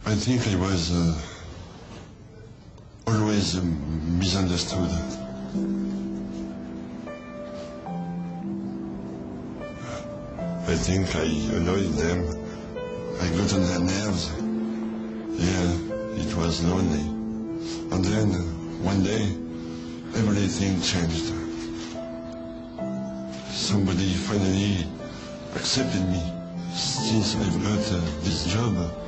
I think I was always misunderstood. I think I annoyed them. I got on their nerves. Yeah, it was lonely. And then, one day, everything changed. Somebody finally accepted me. Since I've got this job,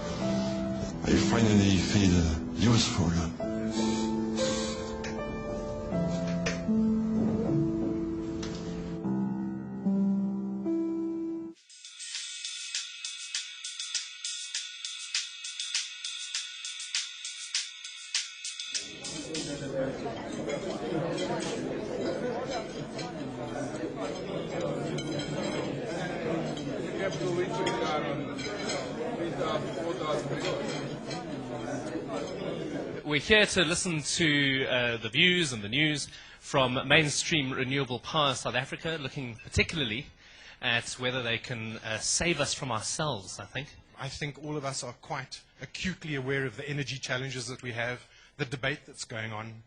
I finally feel useful. We're here to listen to the views and the news from Mainstream Renewable Power South Africa, looking particularly at whether they can save us from ourselves, I think. I think all of us are quite acutely aware of the energy challenges that we have, the debate that's going on,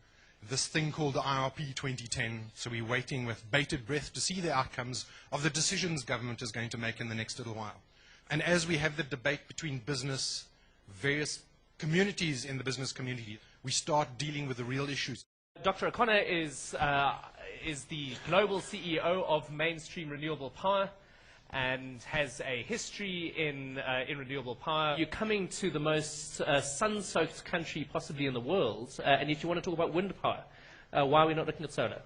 this thing called the IRP 2010. So we're waiting with bated breath to see the outcomes of the decisions government is going to make in the next little while. And as we have the debate between business, various communities in the business community, we start dealing with the real issues. Dr. O'Connor is the global CEO of Mainstream Renewable Power and has a history in renewable power. You're coming to the most sun-soaked country possibly in the world, and yet you want to talk about wind power. Why are we not looking at solar?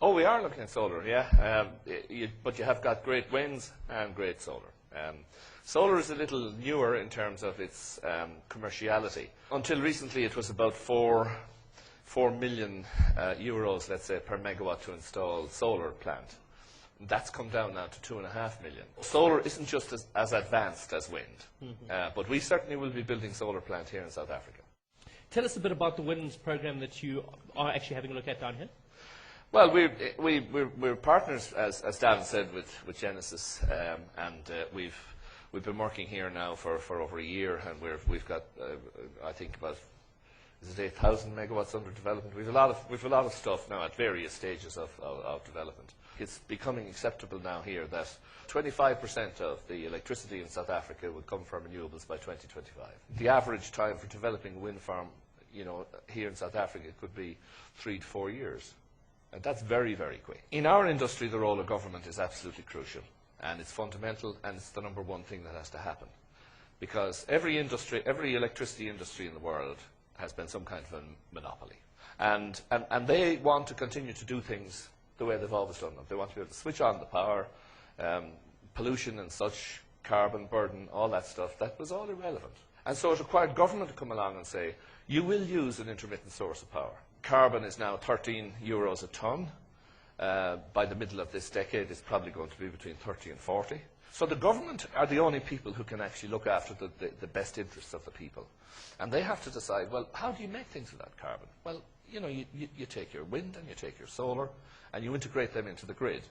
Oh, we are looking at solar, yeah. But you have got great winds and great solar. Solar is a little newer in terms of its commerciality. Until recently, it was about 4 million euros, let's say, per megawatt to install solar plant. That's come down now to 2.5 million. Solar isn't just as advanced as wind, but we certainly will be building solar plant here in South Africa. Tell us a bit about the wind program that you are actually having a look at down here. Well, we're partners, as Davin said, with Genesis, and we've been working here now for over a year, and we've got I think about 8,000 megawatts under development. We've a lot of stuff now at various stages of development. It's becoming acceptable now here that 25% of the electricity in South Africa will come from renewables by 2025. The average time for developing a wind farm, here in South Africa could be 3 to 4 years. And that's very, very quick. In our industry, the role of government is absolutely crucial. And it's fundamental, and it's the number one thing that has to happen. Because every electricity industry in the world has been some kind of a monopoly. And they want to continue to do things the way they've always done them. They want to be able to switch on the power, pollution and such, carbon burden, all that stuff. That was all irrelevant. And so it required government to come along and say, you will use an intermittent source of power. Carbon is now 13 euros a tonne. By the middle of this decade, it's probably going to be between 30 and 40. So the government are the only people who can actually look after the best interests of the people. And they have to decide, well, how do you make things without carbon? Well, you take your wind and you take your solar and you integrate them into the grid.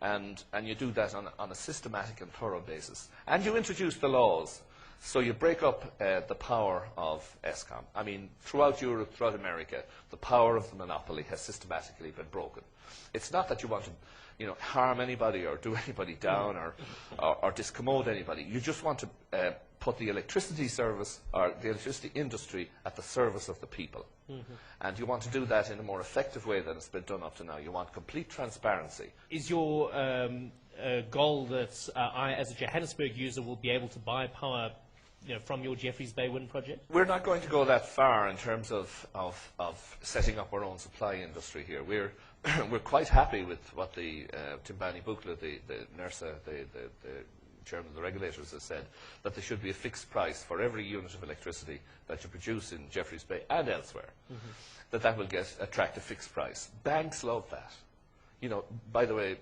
And you do that on a systematic and thorough basis. And you introduce the laws. So you break up the power of Eskom. I mean, throughout Europe, throughout America, the power of the monopoly has systematically been broken. It's not that you want to, harm anybody or do anybody down or discommode anybody. You just want to put the electricity service or the electricity industry at the service of the people. And you want to do that in a more effective way than it's been done up to now. You want complete transparency. Is your goal that I, as a Johannesburg user, will be able to buy power from your Jeffreys Bay wind project? We're not going to go that far in terms of setting up our own supply industry here. We're quite happy with what the Timbani Bukla, the NERSA, the chairman of the regulators, has said, that there should be a fixed price for every unit of electricity that you produce in Jeffreys Bay and elsewhere, that will attract a fixed price. Banks love that. By the way,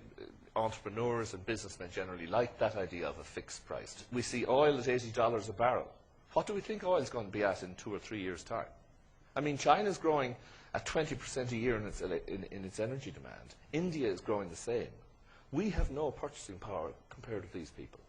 entrepreneurs and businessmen generally like that idea of a fixed price. We see oil at $80 a barrel. What do we think oil is going to be at in 2 or 3 years' time? I mean, China's growing at 20% a year in its energy demand. India is growing the same. We have no purchasing power compared to these people.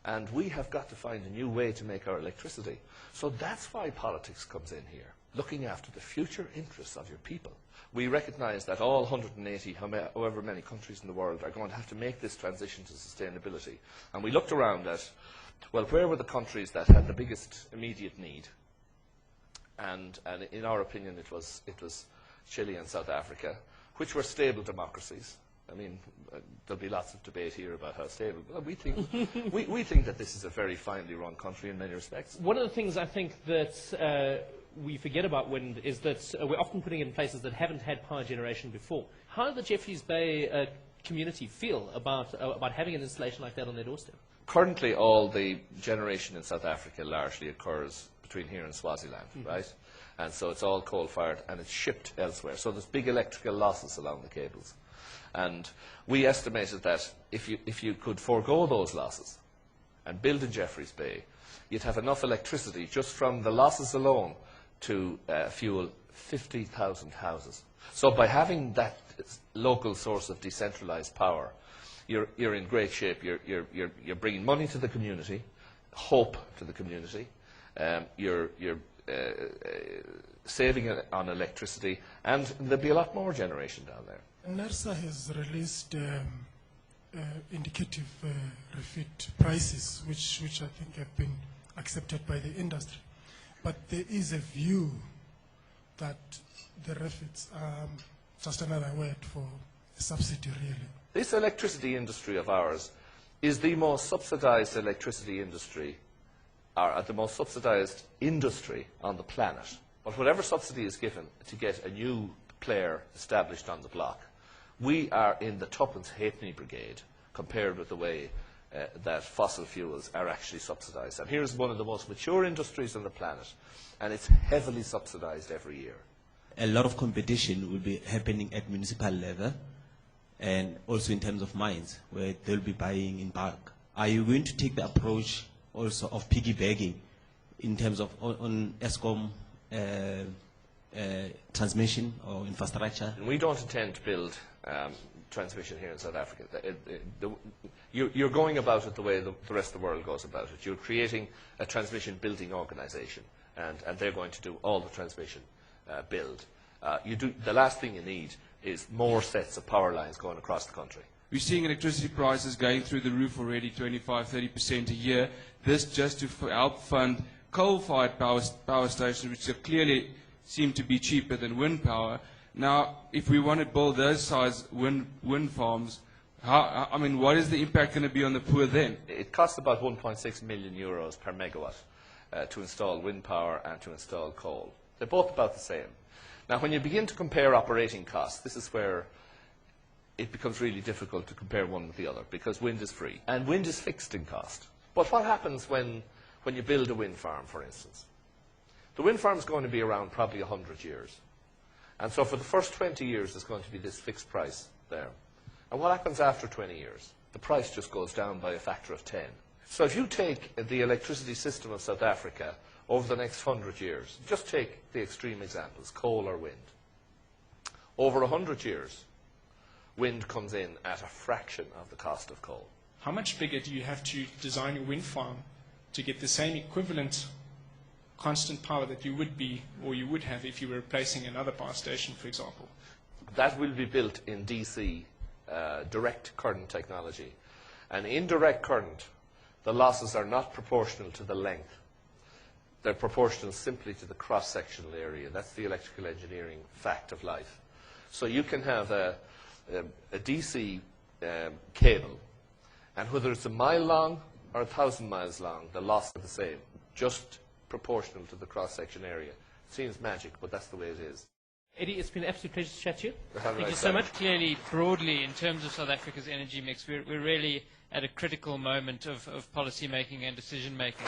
And we have got to find a new way to make our electricity. So that's why politics comes in here, looking after the future interests of your people. We recognise that all 180, however many countries in the world, are going to have to make this transition to sustainability. And we looked around at, well, where were the countries that had the biggest immediate need? And in our opinion, it was Chile and South Africa, which were stable democracies. I mean, there'll be lots of debate here about how stable, but we think, we think that this is a very finely run country in many respects. One of the things I think that we forget about wind is that we're often putting it in places that haven't had power generation before. How does the Jeffreys Bay community feel about having an installation like that on their doorstep? Currently, all the generation in South Africa largely occurs between here and Swaziland, right? And so it's all coal-fired and it's shipped elsewhere. So there's big electrical losses along the cables. And we estimated that if you could forego those losses and build in Jeffreys Bay, you'd have enough electricity just from the losses alone to fuel 50,000 houses. So by having that local source of decentralized power, you're in great shape. You're bringing money to the community, hope to the community. You're saving on electricity, and there'll be a lot more generation down there. NERSA has released indicative refit prices, which I think have been accepted by the industry. But there is a view that the refits are just another word for a subsidy, really. This electricity industry of ours is the most subsidized electricity industry, or the most subsidized industry on the planet. But whatever subsidy is given to get a new player established on the block, we are in the tuppence halfpenny brigade compared with the way that fossil fuels are actually subsidized. And here's one of the most mature industries on the planet, and it's heavily subsidized every year. A lot of competition will be happening at municipal level and also in terms of mines, where they'll be buying in bulk. Are you going to take the approach also of piggybacking in terms of on ESCOM transmission or infrastructure? And we don't intend to build transmission here in South Africa. You're going about it the way the rest of the world goes about it. You're creating a transmission building organisation, and they're going to do all the transmission build. The last thing you need is more sets of power lines going across the country. We're seeing electricity prices going through the roof already, 25–30% a year. This just to help fund coal-fired power stations, which clearly seem to be cheaper than wind power. Now, if we want to build those size wind farms, what is the impact going to be on the poor then? It costs about 1.6 million euros per megawatt to install wind power and to install coal. They're both about the same. Now, when you begin to compare operating costs, this is where it becomes really difficult to compare one with the other, because wind is free and wind is fixed in cost. But what happens when you build a wind farm, for instance? The wind farm is going to be around probably 100 years. And so for the first 20 years, there's going to be this fixed price there. And what happens after 20 years? The price just goes down by a factor of 10. So if you take the electricity system of South Africa over the next 100 years, just take the extreme examples, coal or wind. Over 100 years, wind comes in at a fraction of the cost of coal. How much bigger do you have to design a wind farm to get the same equivalent constant power that you would have if you were replacing another power station, for example? That will be built in DC, direct current technology. And in direct current, the losses are not proportional to the length. They're proportional simply to the cross-sectional area. That's the electrical engineering fact of life. So you can have a DC cable, and whether it's a mile long or 1,000 miles long, the loss is the same, just proportional to the cross-section area. Seems magic, but that's the way it is. Eddie, it's been an absolute pleasure to chat to you. Thank you so much. Clearly, broadly, in terms of South Africa's energy mix, we're really at a critical moment of policy making and decision making.